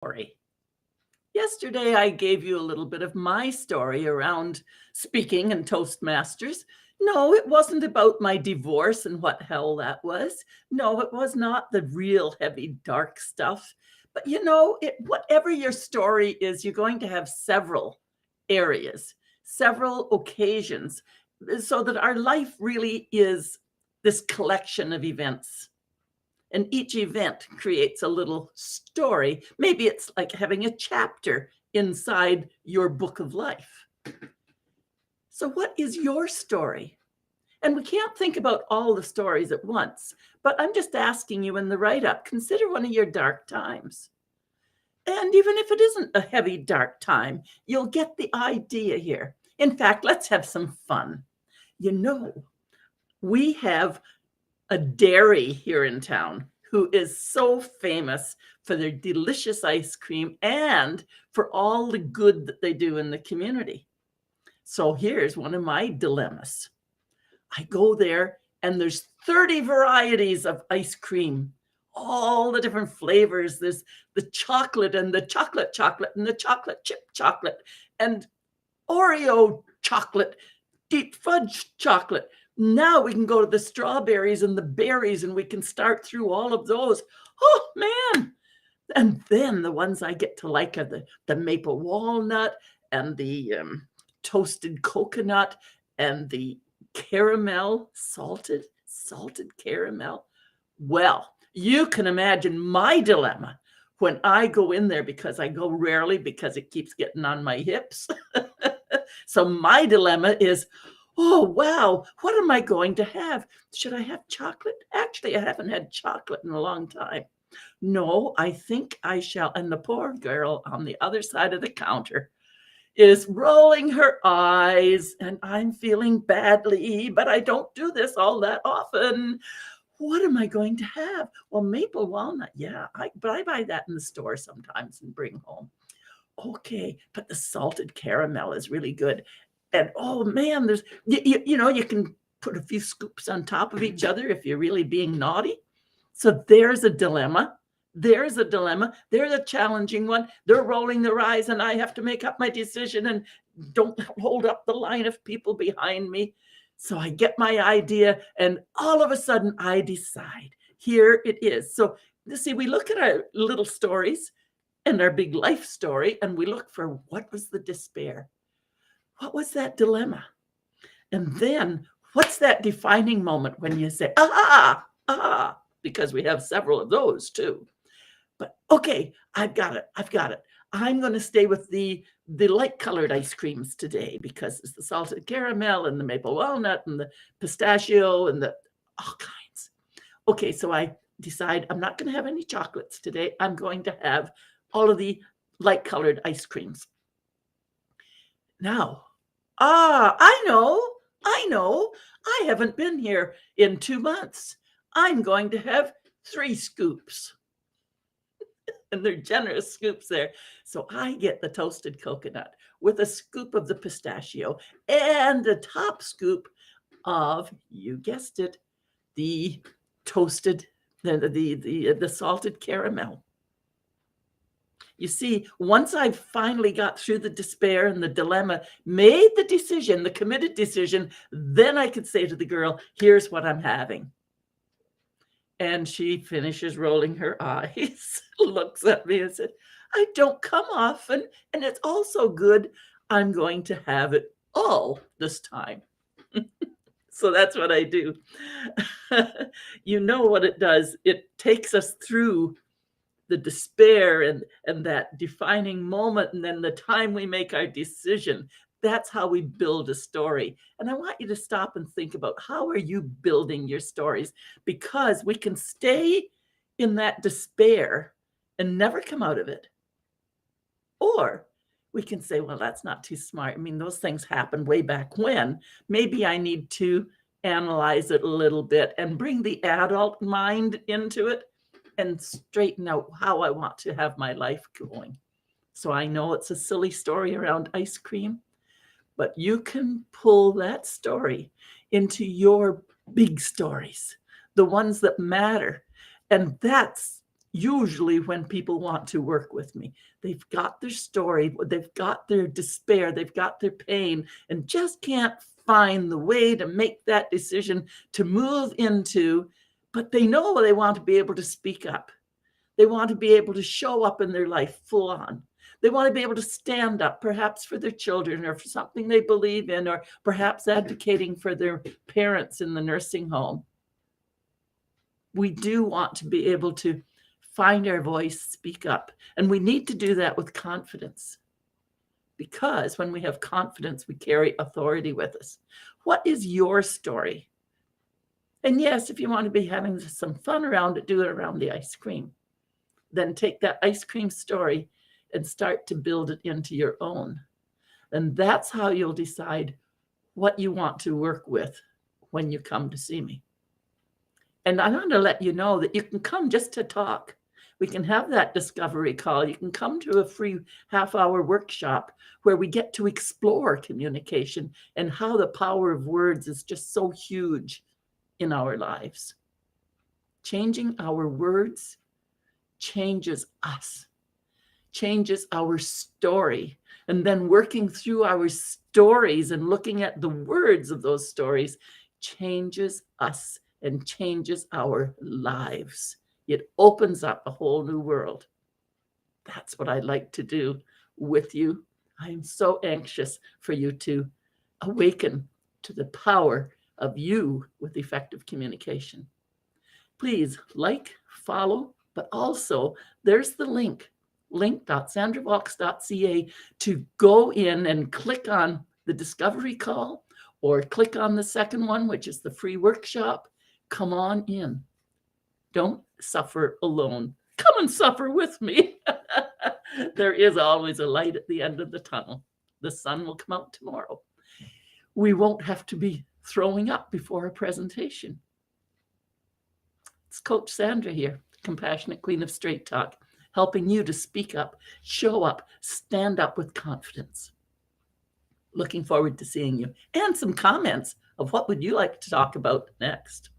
Story. Yesterday, I gave you a little bit of my story around speaking and Toastmasters. No, it wasn't about my divorce and what hell that was. No, it was not the real heavy, dark stuff. But whatever your story is, you're going to have several areas, several occasions, so that our life really is this collection of events. And each event creates a little story. Maybe it's like having a chapter inside your book of life. So, what is your story? And we can't think about all the stories at once, but I'm just asking you in the write up, consider one of your dark times. And even if it isn't a heavy, dark time, you'll get the idea here. In fact, let's have some fun. We have a dairy here in town who is so famous for their delicious ice cream and for all the good that they do in the community. So here's one of my dilemmas. I go there and there's 30 varieties of ice cream, all the different flavors. There's the chocolate and the chocolate and the chocolate chip chocolate and Oreo chocolate, deep fudge chocolate. Now we can go to the strawberries and the berries and we can start through all of those. Oh, man. And then the ones I get to like are the maple walnut and the toasted coconut and the caramel, salted caramel. Well, you can imagine my dilemma when I go in there, because I go rarely because it keeps getting on my hips. So my dilemma is, oh, wow, what am I going to have? Should I have chocolate? Actually, I haven't had chocolate in a long time. No, I think I shall. And the poor girl on the other side of the counter is rolling her eyes, and I'm feeling badly, but I don't do this all that often. What am I going to have? Well, maple walnut, yeah, but I buy that in the store sometimes and bring home. Okay, but the salted caramel is really good. And oh man, there's you can put a few scoops on top of each other if you're really being naughty. So there's a dilemma. There's a challenging one. They're rolling their eyes and I have to make up my decision and don't hold up the line of people behind me. So I get my idea and all of a sudden I decide. Here it is. So you see, we look at our little stories and our big life story and we look for what was the despair? What was that dilemma? And then what's that defining moment when you say, because we have several of those too. But okay, I've got it. I'm going to stay with the light colored ice creams today because it's the salted caramel and the maple walnut and the pistachio and the all kinds. Okay, so I decide I'm not going to have any chocolates today. I'm going to have all of the light colored ice creams. Now, I know. I haven't been here in 2 months. I'm going to have 3 scoops. And they're generous scoops there. So I get the toasted coconut with a scoop of the pistachio and a top scoop of, you guessed it, the toasted, the salted caramel. You see, once I finally got through the despair and the dilemma, made the decision, the committed decision, then I could say to the girl, here's what I'm having. And she finishes rolling her eyes, looks at me and said, I don't come often, and it's also good. I'm going to have it all this time. So that's what I do. You know what it does? It takes us through the despair and that defining moment, and then the time we make our decision. That's how we build a story. And I want you to stop and think about, how are you building your stories? Because we can stay in that despair and never come out of it. Or we can say, well, that's not too smart. I mean, those things happened way back when. Maybe I need to analyze it a little bit and bring the adult mind into it and straighten out how I want to have my life going. So I know it's a silly story around ice cream, but you can pull that story into your big stories, the ones that matter. And that's usually when people want to work with me. They've got their story, they've got their despair, they've got their pain, and just can't find the way to make that decision to move into, but they know they want to be able to speak up. They want to be able to show up in their life full on. They want to be able to stand up, perhaps for their children or for something they believe in, or perhaps advocating for their parents in the nursing home. We do want to be able to find our voice, speak up, and we need to do that with confidence. Because when we have confidence, we carry authority with us. What is your story? And yes, if you want to be having some fun around it, do it around the ice cream. Then take that ice cream story and start to build it into your own. And that's how you'll decide what you want to work with when you come to see me. And I want to let you know that you can come just to talk. We can have that discovery call. You can come to a free half-hour workshop where we get to explore communication and how the power of words is just so huge in our lives. Changing our words changes us, changes our story. And then working through our stories and looking at the words of those stories changes us and changes our lives. It opens up a whole new world. That's what I'd like to do with you. I am so anxious for you to awaken to the power of you with effective communication. Please like, follow, but also there's the link.sandravox.ca to go in and click on the discovery call or click on the second one, which is the free workshop. Come on in. Don't suffer alone. Come and suffer with me. There is always a light at the end of the tunnel. The sun will come out tomorrow. We won't have to be throwing up before a presentation. It's Coach Sandra here, Compassionate Queen of Straight Talk, helping you to speak up, show up, stand up with confidence. Looking forward to seeing you and some comments of what would you like to talk about next.